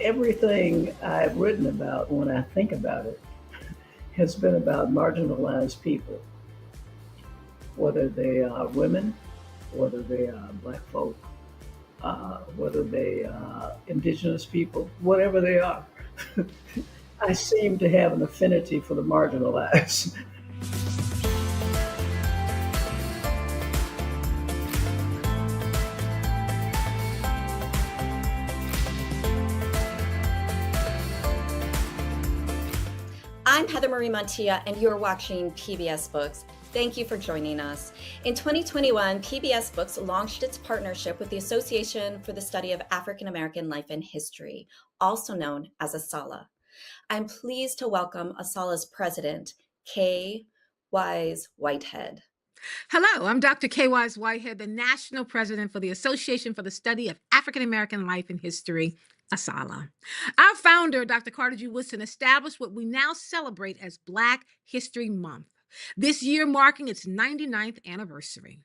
everything I've written about, when I think about it, has been about marginalized people, whether they are women, whether they are black folk, whether they are indigenous people, whatever they are. I seem to have an affinity for the marginalized. I'm Heather-Marie Montilla, and you're watching PBS Books. Thank you for joining us. In 2021, PBS Books launched its partnership with the Association for the Study of African American Life and History, also known as ASALH. I'm pleased to welcome ASALH's president, Kay Wise Whitehead. Hello, I'm Dr. Kay Wise Whitehead, the National President for the Association for the Study of African American Life and History, ASALH. Our founder, Dr. Carter G. Woodson, established what we now celebrate as Black History Month, this year marking its 99th anniversary.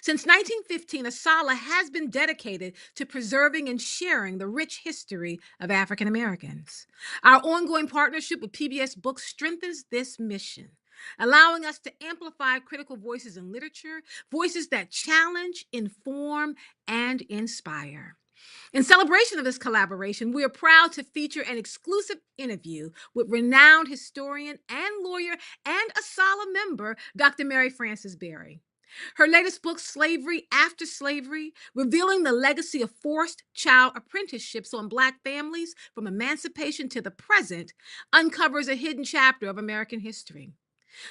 Since 1915, ASALH has been dedicated to preserving and sharing the rich history of African Americans. Our ongoing partnership with PBS Books strengthens this mission, allowing us to amplify critical voices in literature, voices that challenge, inform, and inspire. In celebration of this collaboration, we are proud to feature an exclusive interview with renowned historian and lawyer and ASALH member, Dr. Mary Frances Berry. Her latest book, Slavery After Slavery, revealing the legacy of forced child apprenticeships on Black families from emancipation to the present, uncovers a hidden chapter of American history.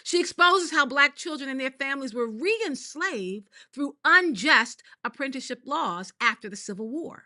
She exposes how Black children and their families were re-enslaved through unjust apprenticeship laws after the Civil War.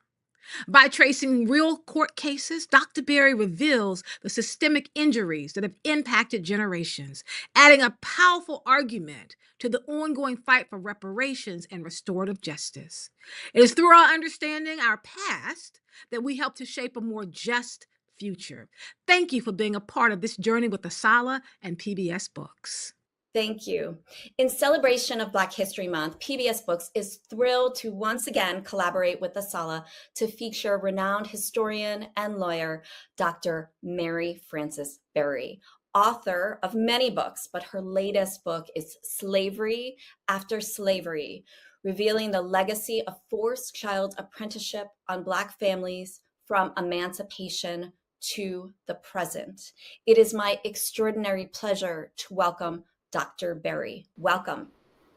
By tracing real court cases, Dr. Berry reveals the systemic injuries that have impacted generations, adding a powerful argument to the ongoing fight for reparations and restorative justice. It is through our understanding our past that we help to shape a more just future. Thank you for being a part of this journey with ASALH and PBS Books. Thank you. In celebration of Black History Month, PBS Books is thrilled to once again collaborate with ASALH to feature renowned historian and lawyer, Dr. Mary Frances Berry, author of many books, but her latest book is Slavery After Slavery, revealing the legacy of forced child apprenticeship on Black families from emancipation to the present. It is my extraordinary pleasure to welcome Dr. Berry. Welcome.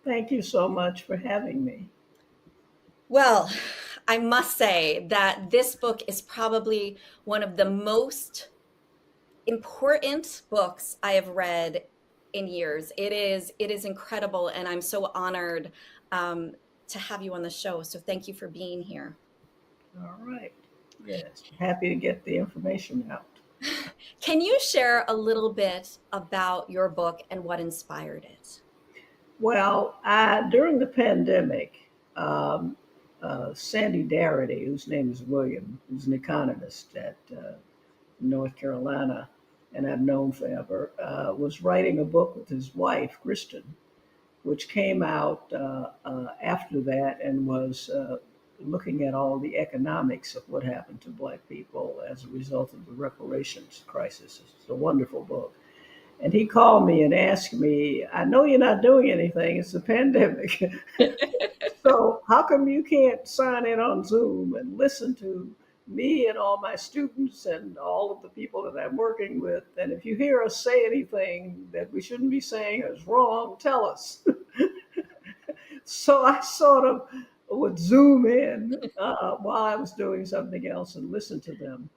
Thank you so much for having me. Well, I must say that this book is probably one of the most important books I have read in years. It is incredible, and I'm so honored to have you on the show. So thank you for being here. All right. Yes, happy to get the information out. Can you share a little bit about your book and what inspired it? Well, during the pandemic, Sandy Darity, whose name is William, who's an economist at North Carolina, and I've known forever, was writing a book with his wife, Kristen, which came out after that and was looking at all the economics of what happened to Black people as a result of the reparations crisis. It's a wonderful book. And he called me and asked me, I know you're not doing anything, it's a pandemic. So how come you can't sign in on Zoom and listen to me and all my students and all of the people that I'm working with? And if you hear us say anything that we shouldn't be saying or is wrong, tell us. So I sort of would zoom in while I was doing something else and listen to them.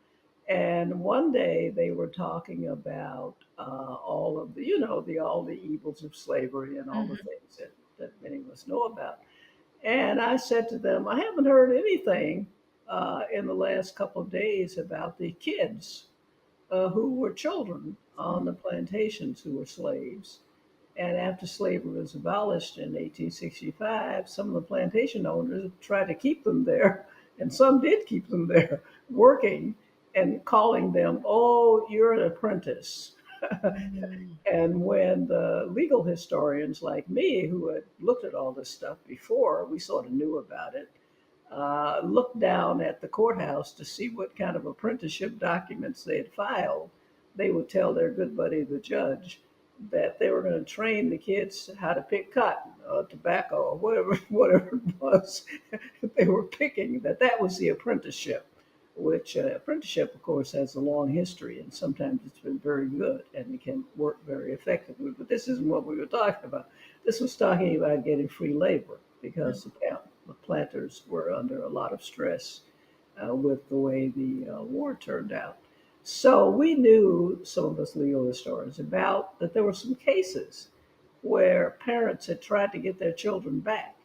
And one day they were talking about all of the, all the evils of slavery and all the things that many of us know about. And I said to them, I haven't heard anything in the last couple of days about the kids who were children on the plantations who were slaves. And after slavery was abolished in 1865, some of the plantation owners tried to keep them there, and some did keep them there working and calling them, oh, you're an apprentice. And when the legal historians like me, who had looked at all this stuff before, we sort of knew about it, looked down at the courthouse to see what kind of apprenticeship documents they had filed, they would tell their good buddy, the judge, that they were going to train the kids how to pick cotton or tobacco or whatever, whatever it was they were picking, that was the apprenticeship, which apprenticeship, of course, has a long history and sometimes it's been very good and it can work very effectively. But this isn't what we were talking about. This was talking about getting free labor because the planters were under a lot of stress with the way the war turned out. So we knew, some of us legal historians, about that there were some cases where parents had tried to get their children back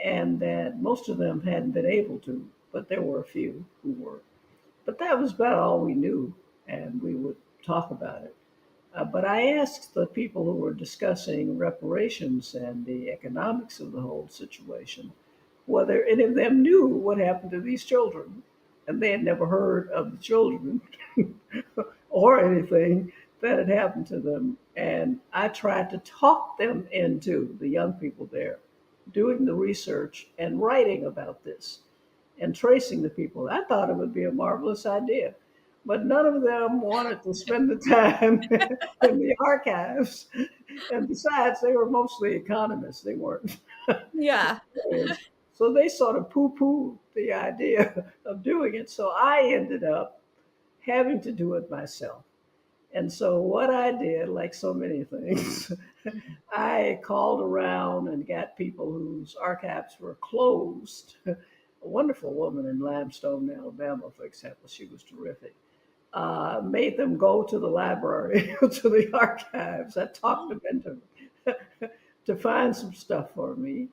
and that most of them hadn't been able to, but there were a few who were. But that was about all we knew, and we would talk about it. But I asked the people who were discussing reparations and the economics of the whole situation whether any of them knew what happened to these children. And they had never heard of the children or anything that had happened to them. And I tried to talk them into, the young people there, doing the research and writing about this and tracing the people. I thought it would be a marvelous idea. But none of them wanted to spend the time in the archives. And besides, they were mostly economists. They weren't. Yeah. So they sort of poo pooed the idea of doing it. So I ended up having to do it myself. And so what I did, like so many things, I called around and got people whose archives were closed. A wonderful woman in Limestone, Alabama, for example, she was terrific. Made them go to the library, to the archives. I talked them into to find some stuff for me.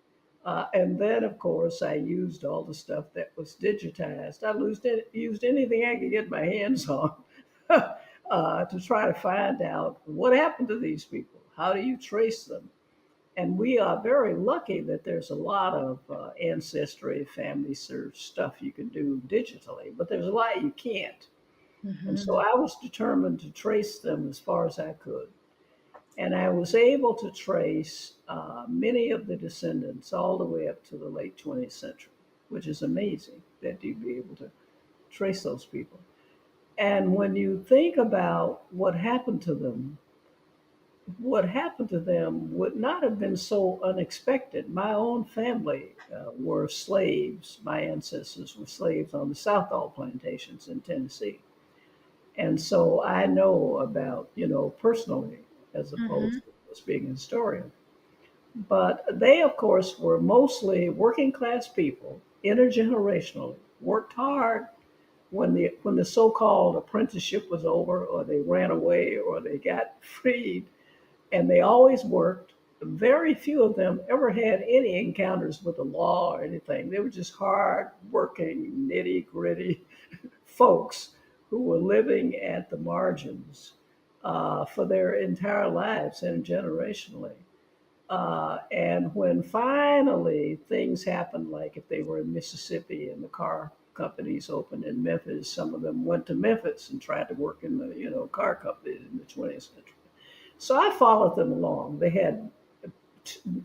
And then, of course, I used all the stuff that was digitized. Used anything I could get my hands on to try to find out what happened to these people. How do you trace them? And we are very lucky that there's a lot of ancestry, family search stuff you can do digitally, but there's a lot you can't. And so I was determined to trace them as far as I could. And I was able to trace many of the descendants all the way up to the late 20th century, which is amazing that you'd be able to trace those people. And when you think about what happened to them would not have been so unexpected. My own family were slaves. My ancestors were slaves on the Southall plantations in Tennessee. And so I know about, personally, as opposed to just being a historian. But they, of course, were mostly working class people, intergenerationally, worked hard when the so-called apprenticeship was over, or they ran away, or they got freed, and they always worked. Very few of them ever had any encounters with the law or anything. They were just hard working, nitty gritty folks who were living at the margins for their entire lives and generationally. And when finally things happened, like if they were in Mississippi and the car companies opened in Memphis, some of them went to Memphis and tried to work in the car companies in the 20th century. So I followed them along. They had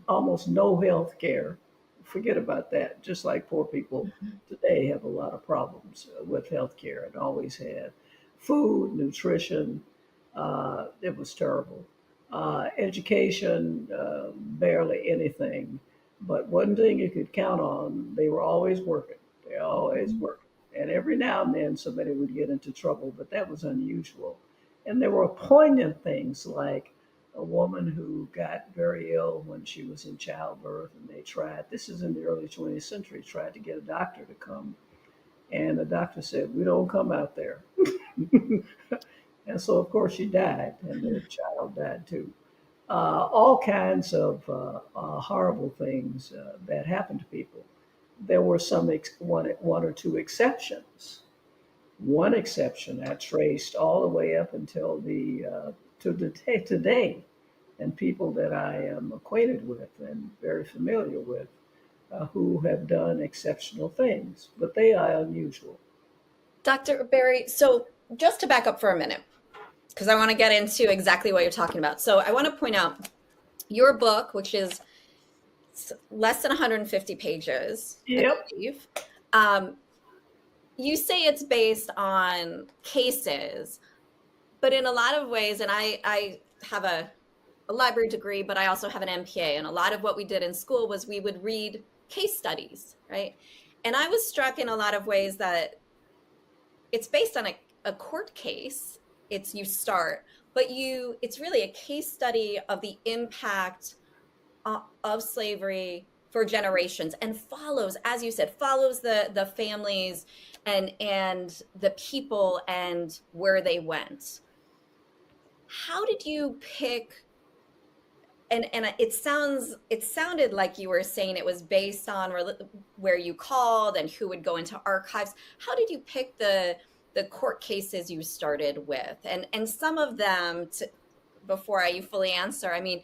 almost no health care. Forget about that. Just like poor people today have a lot of problems with health care and always had. Food, nutrition, it was terrible. Education, barely anything. But one thing you could count on, they were always working. They always worked. And every now and then somebody would get into trouble, but that was unusual. And there were poignant things like a woman who got very ill when she was in childbirth, and they tried, this is in the early 20th century, tried to get a doctor to come. And the doctor said, "We don't come out there." And so, of course, she died, and the child died too. All kinds of horrible things that happened to people. There were one or two exceptions. One exception I traced all the way up until today, and people that I am acquainted with and very familiar with who have done exceptional things, but they are unusual. Dr. Berry, so just to back up for a minute, because I want to get into exactly what you're talking about. So I want to point out your book, which is less than 150 pages, I Yep. believe. You say it's based on cases, but in a lot of ways, and I have a library degree, but I also have an MPA. And a lot of what we did in school was we would read case studies, right? And I was struck in a lot of ways that it's based on a court case. It's you start, but it's really a case study of the impact of slavery for generations, and follows, as you said, follows the families and the people and where they went. How did you pick, and it sounded like you were saying it was based on where you called and who would go into archives. How did you pick the court cases you started with? And some of them, before you fully answer, I mean,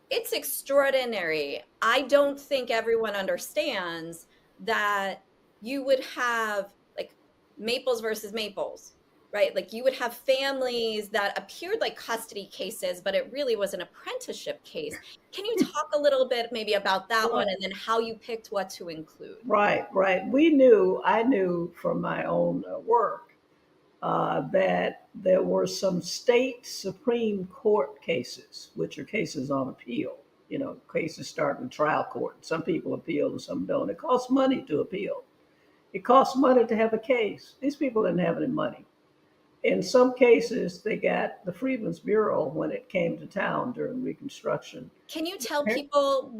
it's extraordinary. I don't think everyone understands that you would have like Maples versus Maples, right? Like you would have families that appeared like custody cases, but it really was an apprenticeship case. Can you talk a little bit maybe about that one, and then how you picked what to include? Right, right. I knew from my own work that there were some state Supreme Court cases, which are cases on appeal. You know, cases start in trial court. Some people appeal and some don't. It costs money to appeal. It costs money to have a case. These people didn't have any money. In some cases, they got the Freedmen's Bureau when it came to town during Reconstruction. Can you tell people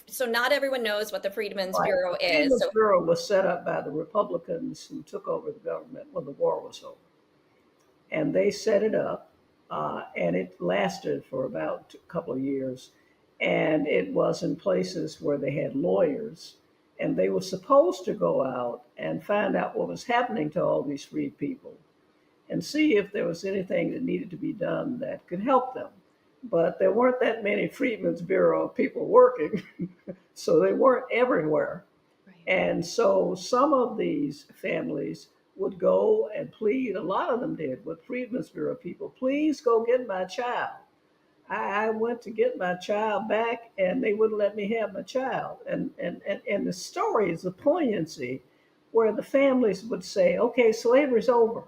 so not everyone knows what the Freedmen's Right. Bureau The is. Freedmen's So Bureau was set up by the Republicans who took over the government when the war was over. And they set it up, and it lasted for about a couple of years. And it was in places where they had lawyers, and they were supposed to go out and find out what was happening to all these freed people and see if there was anything that needed to be done that could help them. But there weren't that many Freedmen's Bureau people working, so they weren't everywhere. right. And so some of these families would go and plead, a lot of them did, with Freedmen's Bureau people, please go get my child. I went to get my child back and they wouldn't let me have my child. And the story is the poignancy where the families would say, okay, slavery's over.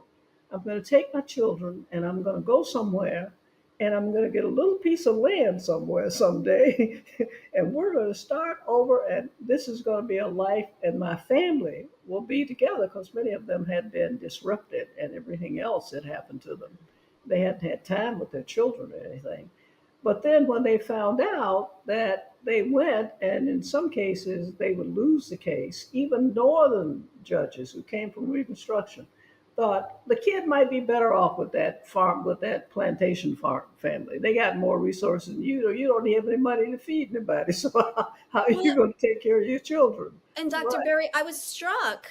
I'm going to take my children and I'm going to go somewhere and I'm going to get a little piece of land somewhere someday and we're going to start over and this is going to be a life and my family will be together because many of them had been disrupted and everything else had happened to them. They hadn't had time with their children or anything. But then when they found out that they went, and in some cases they would lose the case, even northern judges who came from Reconstruction thought the kid might be better off with that farm, with that plantation farm family. They got more resources than you do. You don't have any money to feed anybody. So how are you Well, going to take care of your children? and Dr. Right, Berry, I was struck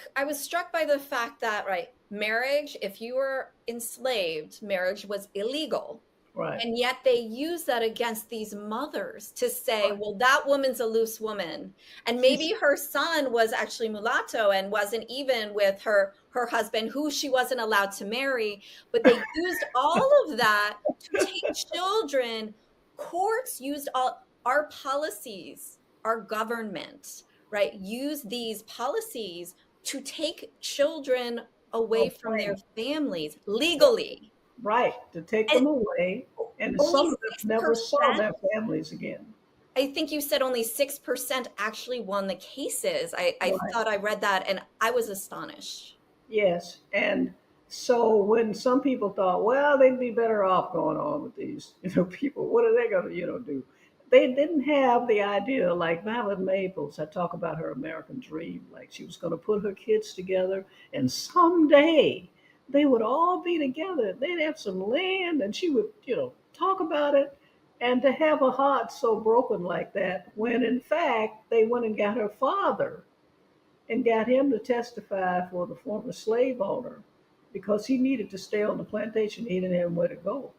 by the fact that, right, marriage, if you were enslaved, marriage was illegal. right, And yet they use that against these mothers to say, right. well, that woman's a loose woman. And maybe her son was actually mulatto and wasn't even with her husband, who she wasn't allowed to marry. But they used all of that to take children. Courts used all our policies, our government, right? Use these policies to take children away from their Okay. families legally. Right, to take And them away. And only some of them never saw 6%, their families again. I think you said only 6% actually won the cases. I Right. thought I read that and I was astonished. Yes, and so when some people thought, well, they'd be better off going on with these, people. What are they going to, do? They didn't have the idea like Violet Maples. I talk about her American dream, like she was going to put her kids together, and someday they would all be together. They'd have some land, and she would, talk about it. And to have a heart so broken like that, when in fact they went and got her father and got him to testify for the former slave owner because he needed to stay on the plantation. He didn't have where to go.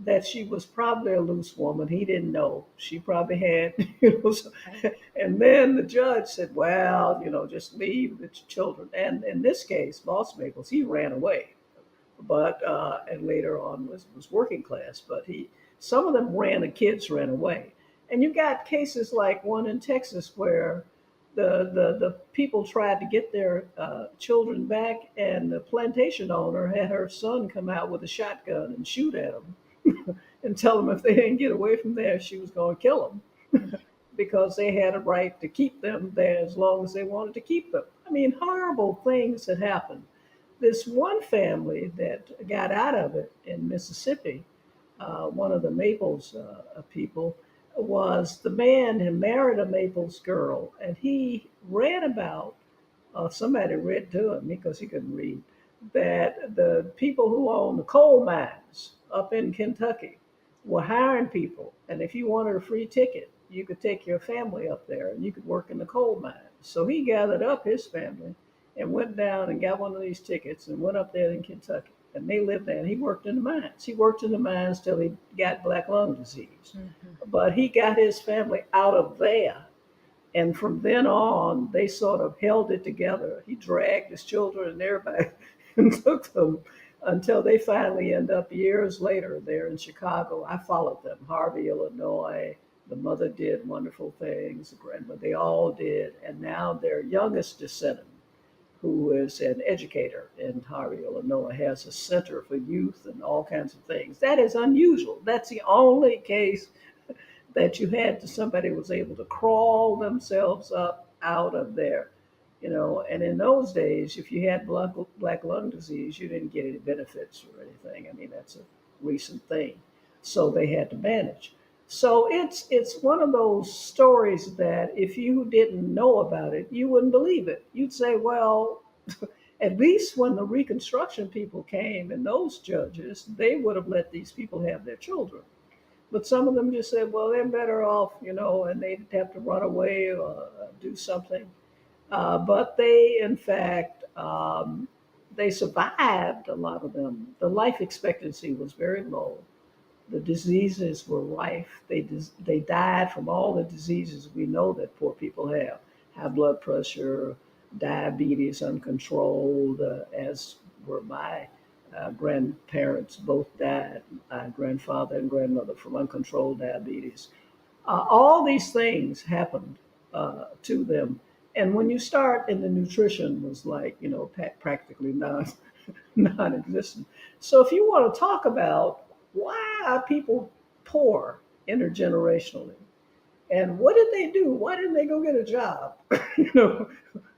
That she was probably a loose woman. He didn't know. She probably had, Right. and then the judge said, well, just leave the children. And in this case, Boss Maples, he ran away, but, and later on was working class, but some of them ran, the kids ran away. And you got cases like one in Texas where the people tried to get their children back, and the plantation owner had her son come out with a shotgun and shoot at them and tell them if they didn't get away from there, she was going to kill them because they had a right to keep them there as long as they wanted to keep them. I mean, horrible things had happened. This one family that got out of it in Mississippi, one of the Maples people, was the man who married a Maples girl, and he read about, somebody read to him because he couldn't read, that the people who own the coal mines up in Kentucky were hiring people, and if you wanted a free ticket, you could take your family up there and you could work in the coal mines. So he gathered up his family and went down and got one of these tickets and went up there in Kentucky. And they lived there, and he worked in the mines. He worked in the mines till he got black lung disease. Mhm. But he got his family out of there. And from then on, they sort of held it together. He dragged his children and everybody and took them until they finally end up years later there in Chicago. I followed them, Harvey, Illinois. The mother did wonderful things, the grandmother, they all did. And now their youngest descendant, who is an educator in Harvey, Illinois, has a center for youth and all kinds of things. That is unusual. That's the only case that you had to somebody was able to crawl themselves up out of there, you know. And in those days, if you had black lung disease, you didn't get any benefits or anything. I mean, that's a recent thing, so they had to manage. So it's one of those stories that if you didn't know about it, you wouldn't believe it. You'd say, well, at least when the Reconstruction people came and those judges, they would have let these people have their children. But some of them just said, well, they're better off, you know, and they'd have to run away or do something. But they, in fact, they survived, a lot of them. The life expectancy was very low. The diseases were rife. They died from all the diseases we know that poor people have: high blood pressure, diabetes uncontrolled, as were my grandparents, both died, my grandfather and grandmother, from uncontrolled diabetes. All these things happened to them. And when you start, and the nutrition was like, you know, practically non-existent. So if you want to talk about why are people poor intergenerationally, and what did they do? Why didn't they go get a job? You know,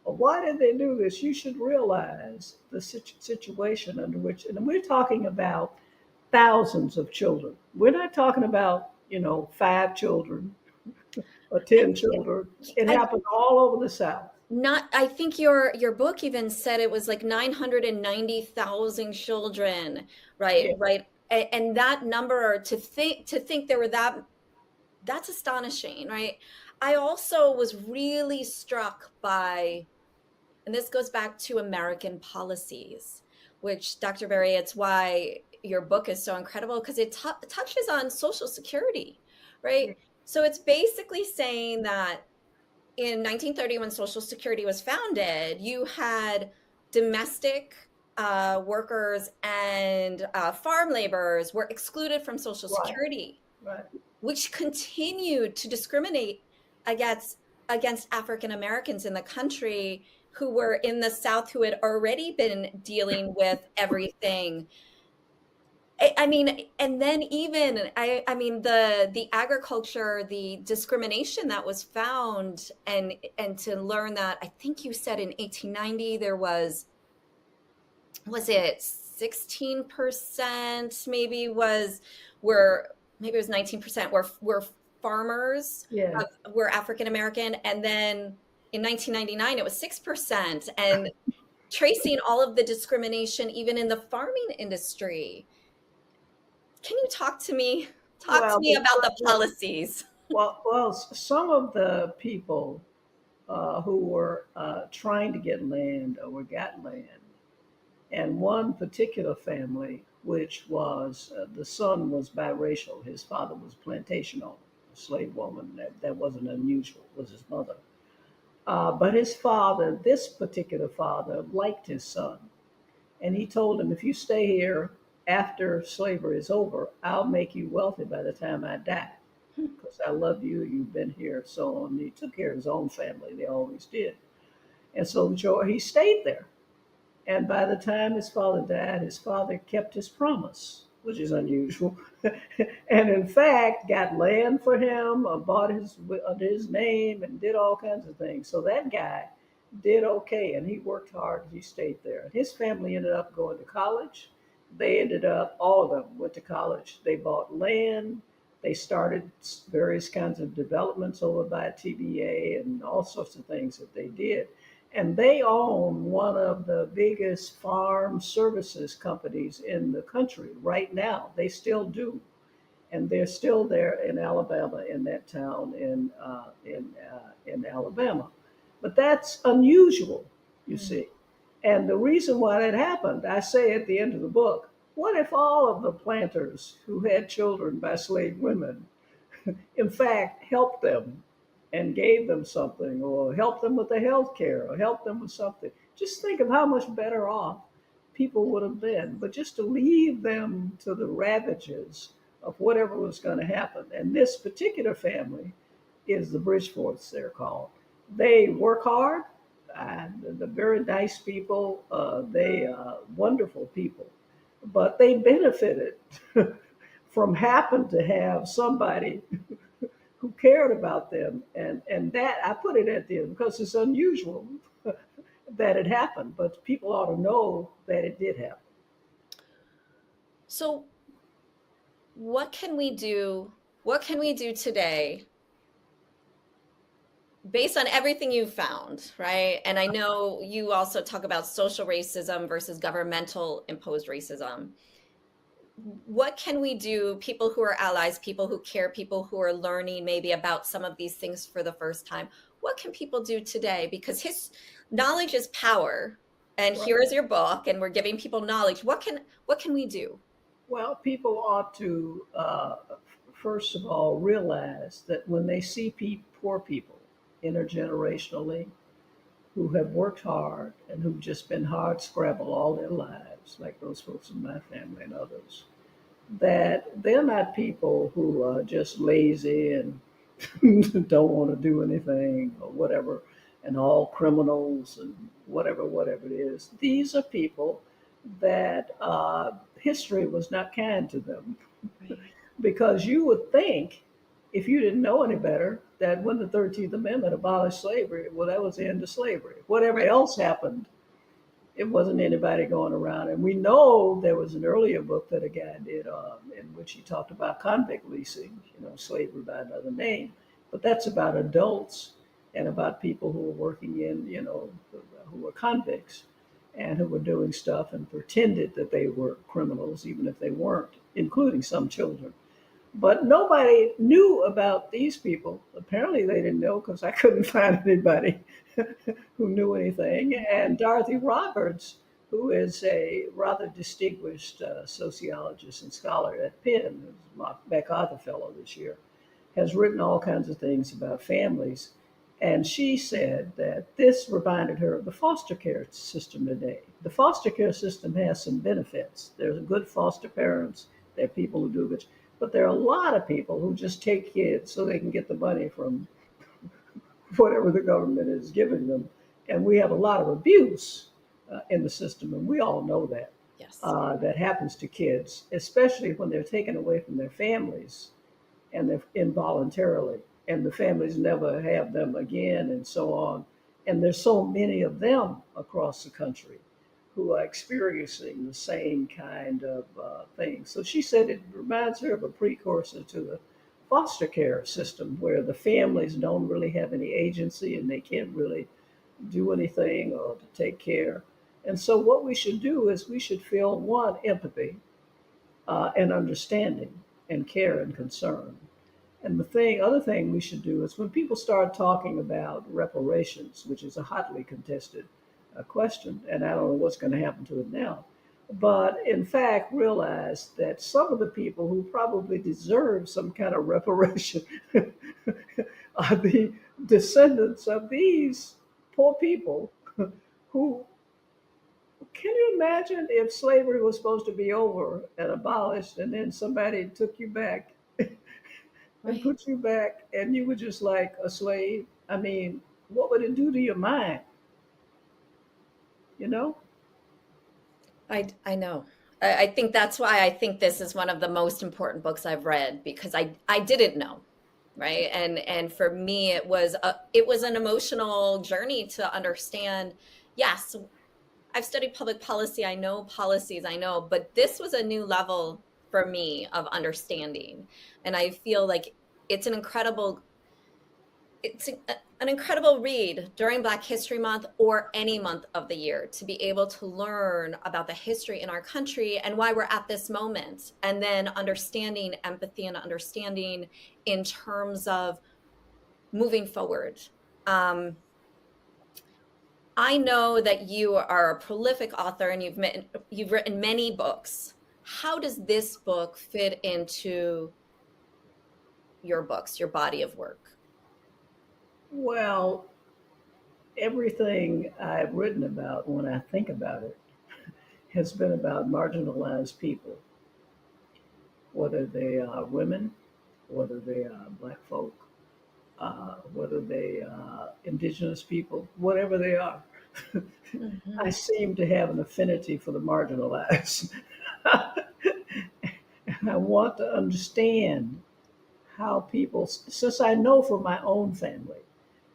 why did they do this? You should realize the situation under which, and we're talking about thousands of children. We're not talking about, you know, 5 children or 10 children. It I happened all over the South. not I think your book even said it was like 990,000 children, right? Yeah, Right. And that number, to think there were that's astonishing, right? I also was really struck by, and this goes back to American policies, which, Dr. Berry, it's why your book is so incredible, because it touches on Social Security, right? yeah, So it's basically saying that in 1930, when Social Security was founded, you had domestic workers and farm laborers were excluded from Social right, Security, right. which continued to discriminate against African Americans in the country who were in the South, who had already been dealing with everything. I mean, and then even I mean the agriculture, the discrimination that was found, and to learn that, I think you said in 1890 there was it 16% maybe, was were maybe it was 19% were farmers, Yeah. were African American, and then in 1999 it was 6%, and tracing all of the discrimination even in the farming industry. Can you talk to Well, me about the policies? some of the people who were trying to get land or got land, and one particular family, which was the son was biracial. His father was a plantation owner, a slave woman. That wasn't unusual. Was his mother. But his father, this particular father, liked his son, and he told him, "If you stay here after slavery is over, I'll make you wealthy by the time I die." because I love you, you've been here, so on. He took care of his own family, they always did. And so he stayed there. And by the time his father died, his father kept his promise, which is unusual. And in fact, got land for him, bought his under his name, and did all kinds of things. So that guy did okay, and he worked hard. He stayed there. And his family ended up going to college. They ended up, all of them went to college. They bought land. They started various kinds of developments over by TBA and all sorts of things that they did. And they own one of the biggest farm services companies in the country right now. They still do, and they're still there in Alabama, in that town in Alabama. But that's unusual, you see. And the reason why that happened, I say at the end of the book, what if all of the planters who had children by slave women in fact, helped them and gave them something, or helped them with the health care, or helped them with something? Just think of how much better off people would have been. But just to leave them to the ravages of whatever was going to happen. And this particular family is the Bridgeforts, they're called. They work hard, and they're very nice people. They wonderful people, but they benefited from happen to have somebody who cared about them. And that I put it at the end because it's unusual that it happened, but people ought to know that it did happen. So what can we do? What can we do today based on everything you've found, right? And I know you also talk about social racism versus governmental imposed racism. What can we do, people who are allies, people who care, people who are learning maybe about some of these things for the first time? What can people do today? Because his knowledge is power, and Right. here is your book, and we're giving people knowledge. What can we do? Well, people ought to, first of all, realize that when they see poor people intergenerationally who have worked hard and who've just been hard scrabble all their lives, like those folks in my family and others, that they're not people who are just lazy and don't want to do anything or whatever, and all criminals and whatever it is. These are people that history was not kind to them, Right. because you would think, if you didn't know any better, that when the 13th Amendment abolished slavery, well, that was the end of slavery. Whatever Right. else happened, it wasn't anybody going around. And we know there was an earlier book that a guy did in which he talked about convict leasing, slavery by another name. But that's about adults and about people who were working in, who were convicts and who were doing stuff and pretended that they were criminals, even if they weren't, including some children. But nobody knew about these people. Apparently, they didn't know because I couldn't find anybody who knew anything. And Dorothy Roberts, who is a rather distinguished sociologist and scholar at Penn, who's my MacArthur Fellow this year, has written all kinds of things about families. And she said that this reminded her of the foster care system today. The foster care system has some benefits. There's good foster parents, there are people who do good, but there are a lot of people who just take kids so they can get the money from whatever the government is giving them. And we have a lot of abuse in the system, and we all know that. Yes. That happens to kids, especially when they're taken away from their families and they're involuntarily, and the families never have them again, and so on. And there's so many of them across the country who are experiencing the same kind of thing. So she said it reminds her of a precursor to the foster care system, where the families don't really have any agency and they can't really do anything or to take care. And so, what we should do is we should feel one, empathy and understanding and care and concern. And other thing we should do is when people start talking about reparations, which is a hotly contested question, and I don't know what's going to happen to it now, but in fact realize that some of the people who probably deserve some kind of reparation are the descendants of these poor people who, can you imagine if slavery was supposed to be over and abolished and then somebody took you back and Right. put you back, and you were just like a slave. I mean, what would it do to your mind? You know? I know. I think that's why I think this is one of the most important books I've read because I didn't know, right? And for me it was an emotional journey to understand. Yes, I've studied public policy. I know policies, I know, but this was a new level for me of understanding. And I feel like it's an incredible an incredible read during Black History Month or any month of the year to be able to learn about the history in our country and why we're at this moment. And then understanding empathy and understanding in terms of moving forward. Um, I know that you are a prolific author and you've written many books. How does this book fit into your books, your body of work? Well, everything I've written about, when I think about it, has been about marginalized people, whether they are women, whether they are black folk, whether they are indigenous people, whatever they are. I Mhm. seem to have an affinity for the marginalized. And I want to understand how people, since I know from my own family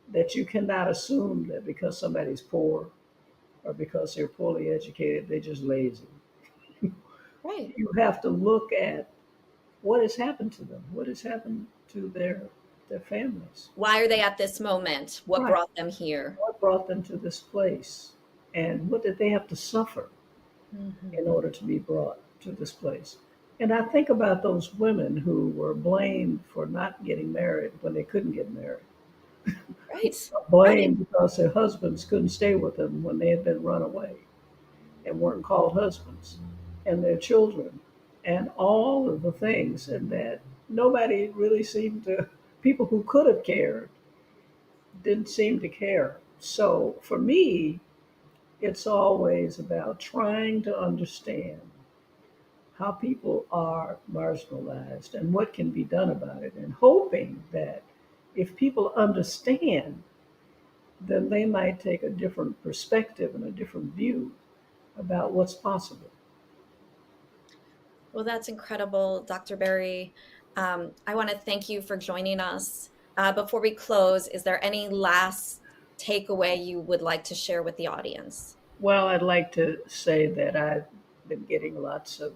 that you cannot assume that because somebody's poor or because they're poorly educated, they're just lazy. Right. You have to look at what has happened to them, what has happened to their families. Why are they at this moment? What Right. brought them here? What brought them to this place? And what did they have to suffer in Mhm. order to be brought to this place? And I think about those women who were blamed for not getting married when they couldn't get married, Right. Right. blamed because their husbands couldn't stay with them when they had been run away and weren't called husbands, and their children, and all of the things, and that nobody really seemed to, people who could have cared didn't seem to care. So for me, it's always about trying to understand how people are marginalized and what can be done about it, and hoping that if people understand, then they might take a different perspective and a different view about what's possible. Well, that's incredible, Dr. Berry. I want to thank you for joining us. Before we close, is there any last takeaway you would like to share with the audience? Well, I'd like to say that I've been getting lots of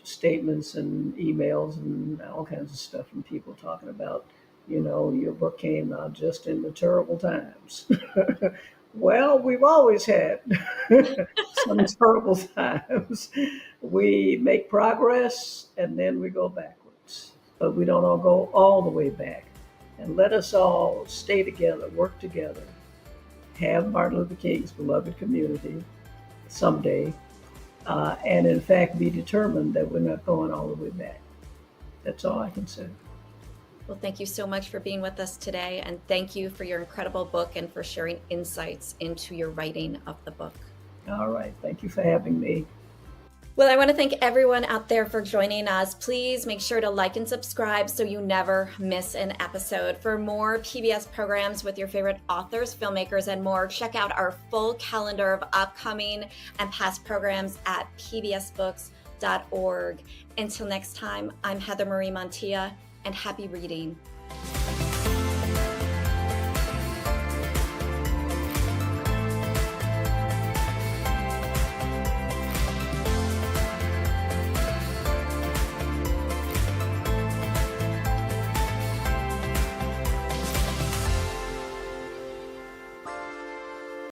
statements and emails and all kinds of stuff from people talking about, your book came out just in the terrible times. Well, we've always had some terrible times. We make progress and then we go backwards, but we don't all go all the way back. And let us all stay together, work together, have Martin Luther King's beloved community someday, and in fact be determined that we're not going all the way back. That's all I can say. Well, thank you so much for being with us today. And thank you for your incredible book and for sharing insights into your writing of the book. All right. Thank you for having me. Well, I want to thank everyone out there for joining us. Please make sure to like and subscribe so you never miss an episode. For more PBS programs with your favorite authors, filmmakers, and more, check out our full calendar of upcoming and past programs at pbsbooks.org. Until next time, I'm Heather-Marie Montilla, and happy reading.